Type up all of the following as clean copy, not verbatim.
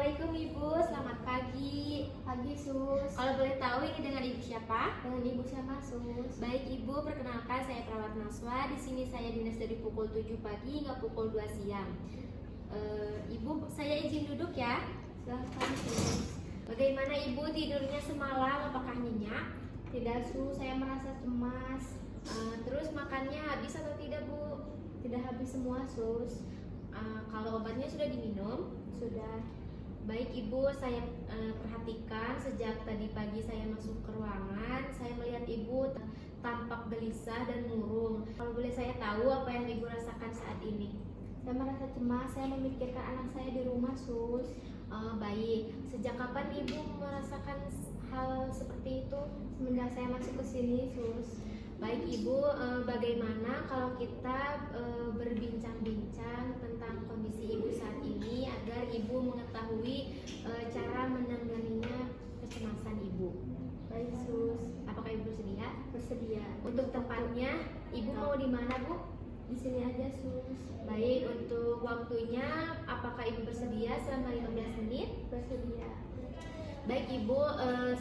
Assalamualaikum Ibu, selamat pagi. Pagi Sus. Kalau boleh tahu ini dengan Ibu siapa? Dengan Ibu siapa Sus? Baik Ibu, perkenalkan saya Perawat Naswa. Di sini saya dinas dari pukul 7 pagi hingga pukul 2 siang. Ibu, saya izin duduk ya. Silahkan Sus. Bagaimana Ibu tidurnya semalam? Apakah nyenyak? Tidak Sus, saya merasa cemas. Terus makannya habis atau tidak Bu? Tidak habis semua Sus. Kalau obatnya sudah diminum? Sudah. Baik Ibu, saya perhatikan sejak tadi pagi saya masuk ke ruangan, saya melihat Ibu tampak gelisah dan murung. Kalau boleh saya tahu apa yang Ibu rasakan saat ini? Saya merasa cemas, saya memikirkan anak saya di rumah Sus. Baik, sejak kapan Ibu merasakan hal seperti itu? Semenjak saya masuk ke sini Sus. Baik Ibu, bagaimana kalau kita berbincang-bincang tentang kondisi Ibu saat ini agar Ibu mengetahui cara menanganinya kecemasan Ibu. Baik Sus. Apakah Ibu bersedia? Bersedia. Untuk tempatnya, Ibu mau di mana Bu? Di sini aja Sus. Baik, untuk waktunya apakah Ibu bersedia selama 15 menit? Bersedia. Baik Ibu,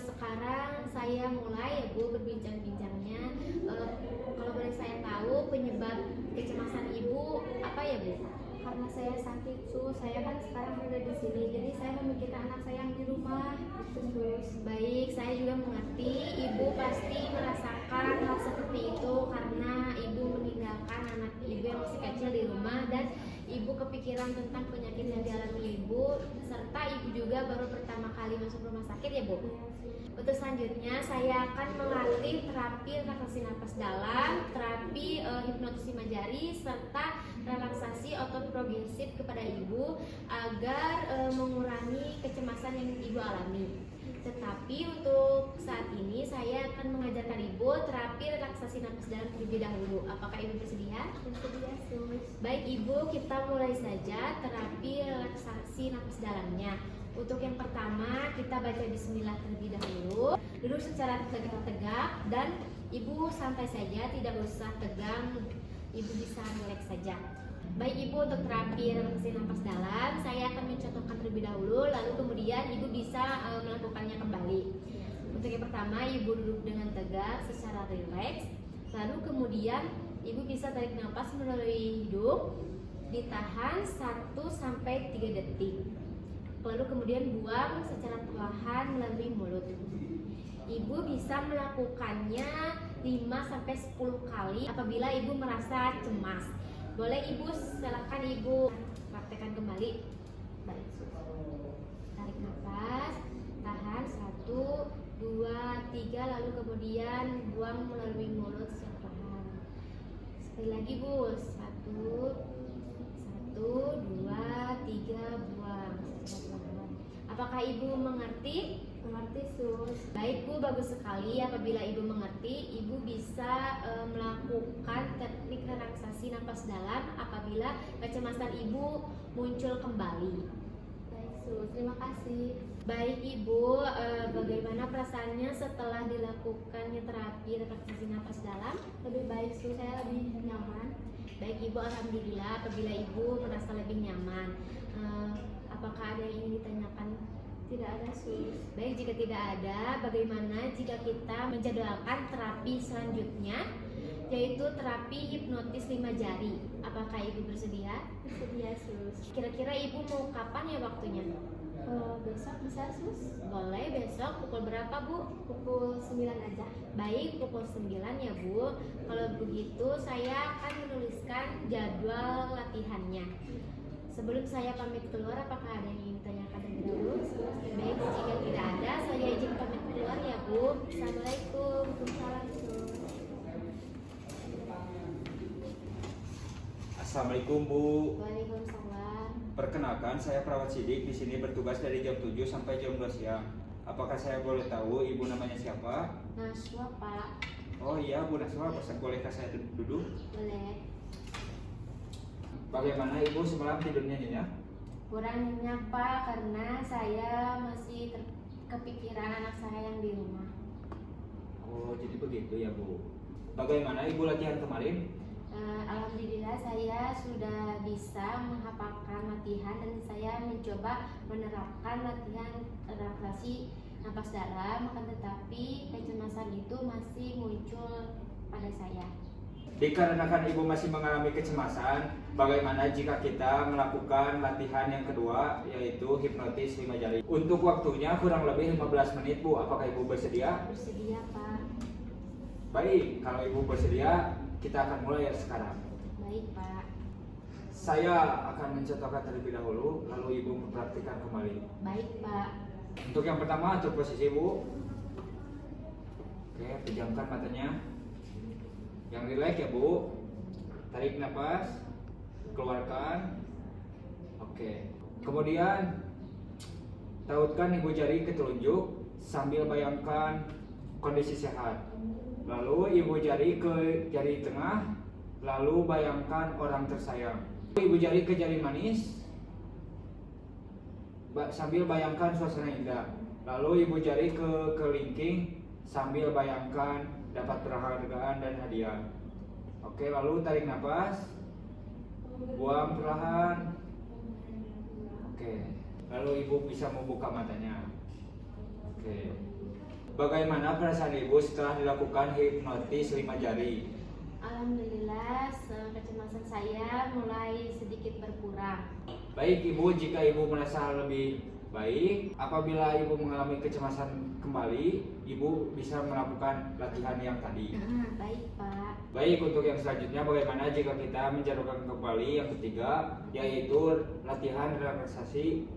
sekarang saya mulai ya Bu berbincang-bincangnya. Kalau boleh saya tahu penyebab kecemasan Ibu apa ya Bu? Karena saya sakit Sus, saya kan sekarang berada di sini, jadi saya memikirkan anak saya yang di rumah. Gitu Sus. Baik, saya juga mengerti Ibu pasti merasakan hal seperti itu karena Ibu meninggalkan anak Ibu yang masih kecil di rumah dan Ibu kepikiran tentang penyakit yang dialami Ibu serta Ibu juga baru pertama kali masuk rumah sakit ya Bu. Untuk selanjutnya saya akan melatih terapi relaksasi napas dalam, terapi hipnotis 5 jari serta relaksasi otot progresif kepada Ibu agar mengurangi kecemasan yang Ibu alami. Tetapi untuk saat ini saya akan mengajarkan Ibu terapi relaksasi napas dalam terlebih dahulu. Apakah Ibu bersedia? Bersedia Sus. Baik Ibu, kita mulai saja terapi relaksasi napas dalamnya. Untuk yang pertama kita baca bismillah terlebih dahulu. Duduk secara tegak-tegak dan Ibu santai saja, tidak usah tegang. Ibu bisa relax saja. Baik Ibu, untuk terapi relaksasi napas dalam saya akan mencontohkan terlebih dahulu, lalu kemudian Ibu bisa melakukannya kembali. Untuk yang pertama Ibu duduk dengan tegak secara rileks, lalu kemudian Ibu bisa tarik napas melalui hidung, ditahan 1-3 detik, lalu kemudian buang secara perlahan melalui mulut. Ibu bisa melakukannya 5-10 kali apabila Ibu merasa cemas. Boleh Ibu, silakan Ibu praktekkan kembali. Baik, tarik nafas, tahan 1-2-3, lalu kemudian buang melalui mulut secara perlahan. Sekali lagi Bu, 1-2-3, buang secara perlahan. Apakah Ibu mengerti? Mengerti Sus. Baik Bu, bagus sekali. Apabila Ibu mengerti, Ibu bisa melakukan teknik relaksasi napas dalam apabila kecemasan Ibu muncul kembali. Baik Sus, terima kasih. Baik Ibu, bagaimana perasaannya setelah dilakukannya terapi relaksasi napas dalam? Lebih baik Sus, saya lebih nyaman. Baik Ibu, alhamdulillah apabila Ibu merasa lebih nyaman. Apakah ada yang ingin ditanyakan? Tidak ada Sus. Baik, jika tidak ada, bagaimana jika kita menjadwalkan terapi selanjutnya, yaitu terapi hipnotis 5 jari? Apakah Ibu bersedia? Bersedia Sus. Kira-kira Ibu mau kapan ya waktunya? Besok bisa Sus? Boleh, besok pukul berapa Bu? Pukul 9 aja. Baik, pukul 9 ya Bu. Kalau begitu saya akan menuliskan jadwal latihannya. Sebelum saya pamit keluar, apakah ada yang ingin ditanyakan terlebih dahulu? Baik, jika tidak ada, saya izin pamit keluar ya Bu. Assalamualaikum. Waalaikumsalam Sus. Assalamualaikum Bu. Waalaikumsalam. Perkenalkan, saya Perawat Sidik, di sini bertugas dari jam 7 sampai jam 2 siang. Apakah saya boleh tahu Ibu namanya siapa? Naswa Pak. Oh iya, Bu Naswa, bolehkah saya duduk? Boleh. Bagaimana Ibu semalam tidurnya nyenyak? Kurang nyenyak Pak karena saya masih kepikiran anak saya yang di rumah. Oh, jadi begitu ya Bu. Bagaimana Ibu latihan kemarin? Alhamdulillah saya sudah bisa menghafalkan latihan dan saya mencoba menerapkan latihan relaksasi napas dalam, akan tetapi kecemasan itu masih muncul pada saya. Dikarenakan ibu masih mengalami kecemasan, bagaimana jika kita melakukan latihan yang kedua, yaitu hipnotis 5 jari? Untuk waktunya kurang lebih 15 menit, Bu. Apakah ibu bersedia? Bersedia, Pak. Baik, kalau ibu bersedia, kita akan mulai sekarang. Baik, Pak. Saya akan mencontohkan terlebih dahulu, lalu ibu mempraktikkan kembali. Baik, Pak. Untuk yang pertama, atur posisi, Bu. Oke, pejamkan matanya. Yang rileks ya, Bu. Tarik nafas, keluarkan. Oke. Kemudian tautkan ibu jari ke telunjuk sambil bayangkan kondisi sehat. Lalu ibu jari ke jari tengah, lalu bayangkan orang tersayang. Ibu jari ke jari manis sambil bayangkan suasana indah. Lalu ibu jari ke kelingking sambil bayangkan dapat penghargaan dan hadiah. Oke, lalu tarik nafas, buang perlahan. Oke, lalu ibu bisa membuka matanya. Oke, bagaimana perasaan ibu setelah dilakukan hipnotis 5 jari? Alhamdulillah, kecemasan saya mulai sedikit berkurang. Baik ibu, jika ibu merasa lebih baik, apabila ibu mengalami kecemasan kembali, ibu bisa melakukan latihan yang tadi. Baik, Pak. Baik, untuk yang selanjutnya bagaimana jika kita menjadwalkan kembali yang ketiga, yaitu latihan relaksasi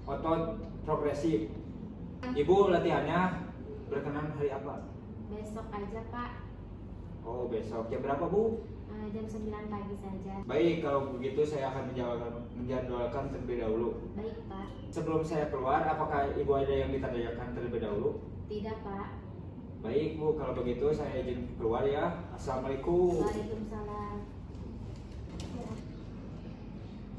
otot progresif. Ibu latihannya berkenan hari apa? Besok aja, Pak. Oh, besok. Jam berapa, Bu? Jam 9 pagi saja. Baik, kalau begitu saya akan menjadwalkan terlebih dahulu. Baik, Pak. Sebelum saya keluar, apakah ibu ada yang ditanyakan terlebih dahulu? Tidak, Pak. Baik, Bu, kalau begitu saya izin keluar ya. Assalamualaikum. Waalaikumsalam.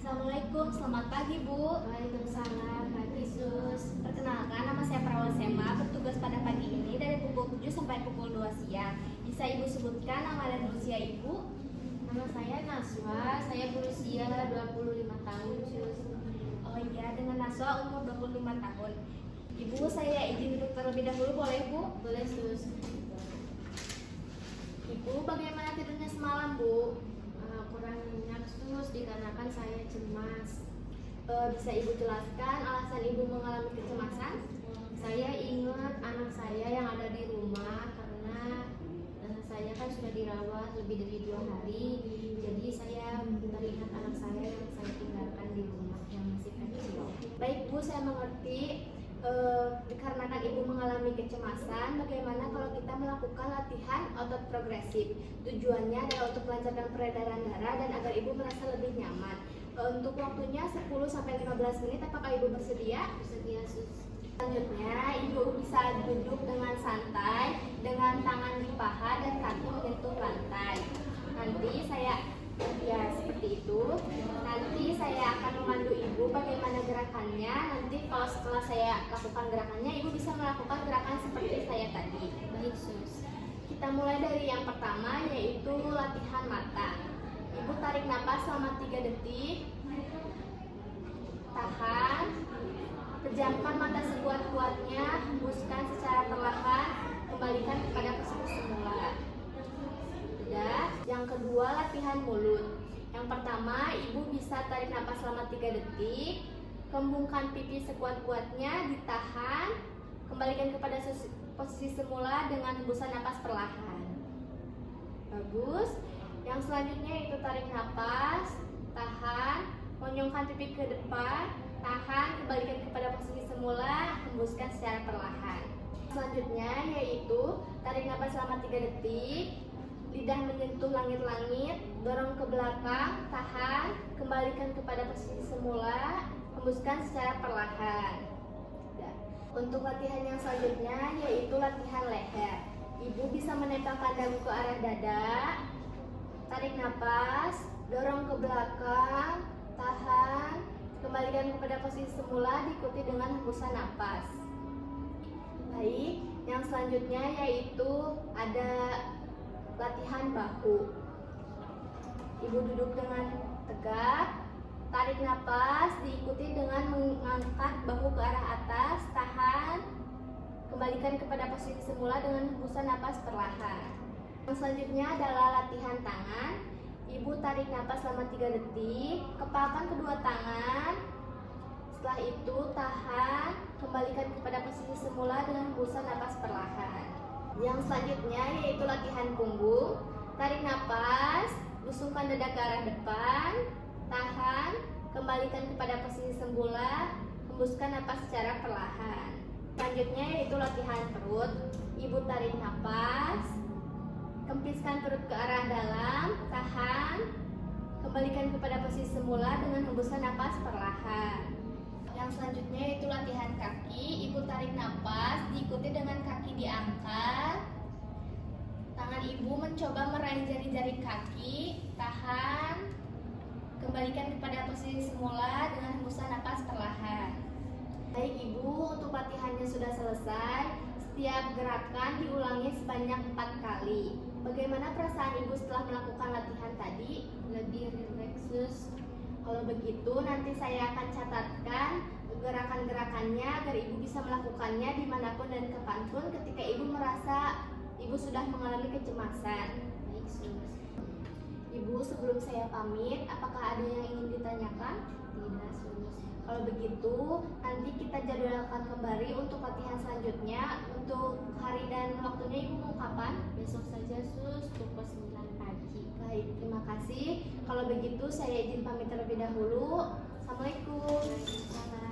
Assalamualaikum, selamat pagi Bu. Waalaikumsalam, Pagi Sus. Perkenalkan, nama saya Prawasema, bertugas pada pagi ini dari pukul 7 sampai pukul 2 siang. Bisa Ibu sebutkan nama dan usia Ibu? Nama saya Naswa, saya berusia 25 tahun, Sus. Oh iya, dengan Naswa umur 25 tahun. Ibu, saya izin duduk terlebih dahulu, boleh Bu? Boleh, Sus. Ibu, bagaimana tidurnya semalam Bu? Kurang nyenyak, Sus, dikarenakan saya cemas. Bisa Ibu jelaskan alasan Ibu mengalami kecemasan? Saya ingat anak saya yang ada di rumah karena saya kan sudah dirawat lebih dari 2 hari. Jadi saya teringat anak saya yang saya tinggalkan di rumah yang masih kecil. Baik Bu, saya mengerti. Dikarenakan Ibu mengalami kecemasan, bagaimana kalau kita melakukan latihan otot progresif? Tujuannya adalah untuk melancarkan peredaran darah dan agar Ibu merasa lebih nyaman. Untuk waktunya 10-15 menit, apakah Ibu bersedia? Bersedia, Sus. Selanjutnya, Ibu bisa duduk dengan santai, dengan tangan di paha dan kaki menyentuh lantai. Nanti seperti itu. Nanti saya akan memandu Ibu bagaimana gerakannya. Nanti kalau setelah saya lakukan gerakannya, Ibu bisa melakukan gerakan seperti saya tadi. Baik, Sus. Kita mulai dari yang pertama, yaitu latihan mata. Ibu tarik napas selama 3 detik. Tahan. Pejamkan mata sekuat-kuatnya, hembuskan secara perlahan, kembalikan kepada posisi semula. Sudah. Yang kedua, latihan mulut. Yang pertama, Ibu bisa tarik napas selama 3 detik, kembungkan pipi sekuat-kuatnya, ditahan, kembalikan kepada posisi semula dengan hembusan napas perlahan. Bagus. Yang selanjutnya itu tarik napas, tahan, monyongkan pipi ke depan, tahan, kembalikan kepada posisi semula, hembuskan secara perlahan. Selanjutnya yaitu tarik napas selama 3 detik, lidah menyentuh langit-langit, dorong ke belakang, tahan, kembalikan kepada posisi semula, hembuskan secara perlahan. Untuk latihan yang selanjutnya yaitu latihan leher. Ibu bisa menempelkan dagu ke arah dada, tarik napas, dorong ke belakang, tahan, kembalikan kepada posisi semula, diikuti dengan hembusan napas. Baik, yang selanjutnya yaitu ada latihan bahu. Ibu duduk dengan tegak, tarik napas, diikuti dengan mengangkat bahu ke arah atas, tahan, kembalikan kepada posisi semula dengan hembusan napas perlahan. Yang selanjutnya adalah latihan tangan. Ibu tarik napas selama 3 detik, kepalkan kedua tangan. Setelah itu tahan, kembalikan kepada posisi semula dengan hembusan napas perlahan. Yang selanjutnya yaitu latihan punggung. Tarik napas, busungkan dada ke arah depan, tahan, kembalikan kepada posisi semula, hembuskan napas secara perlahan. Selanjutnya yaitu latihan perut. Ibu tarik napas, kempiskan perut ke arah dalam, tahan, kembalikan kepada posisi semula dengan hembusan napas perlahan. Yang selanjutnya yaitu latihan kaki. Ibu tarik napas, diikuti dengan kaki diangkat. Tangan ibu mencoba meraih jari-jari kaki, tahan, kembalikan kepada posisi semula dengan hembusan napas perlahan. Baik ibu, untuk latihannya sudah selesai. Setiap gerakan diulangi sebanyak 4 kali. Bagaimana perasaan ibu setelah melakukan latihan tadi? Lebih rileks. Kalau begitu nanti saya akan catatkan gerakan-gerakannya agar ibu bisa melakukannya dimanapun dan kapanpun ketika ibu merasa ibu sudah mengalami kecemasan. Baik, Sus. Ibu, sebelum saya pamit, apakah ada yang ingin ditanyakan? Tidak, Sus. Kalau begitu, nanti kita jadwalkan kembali untuk latihan selanjutnya. Untuk hari dan waktunya ibu mau kapan? Besok saja, Sus, pukul 9 pagi. Baik, terima kasih. Kalau begitu saya izin pamit terlebih dahulu. Assalamualaikum. Waalaikumsalam.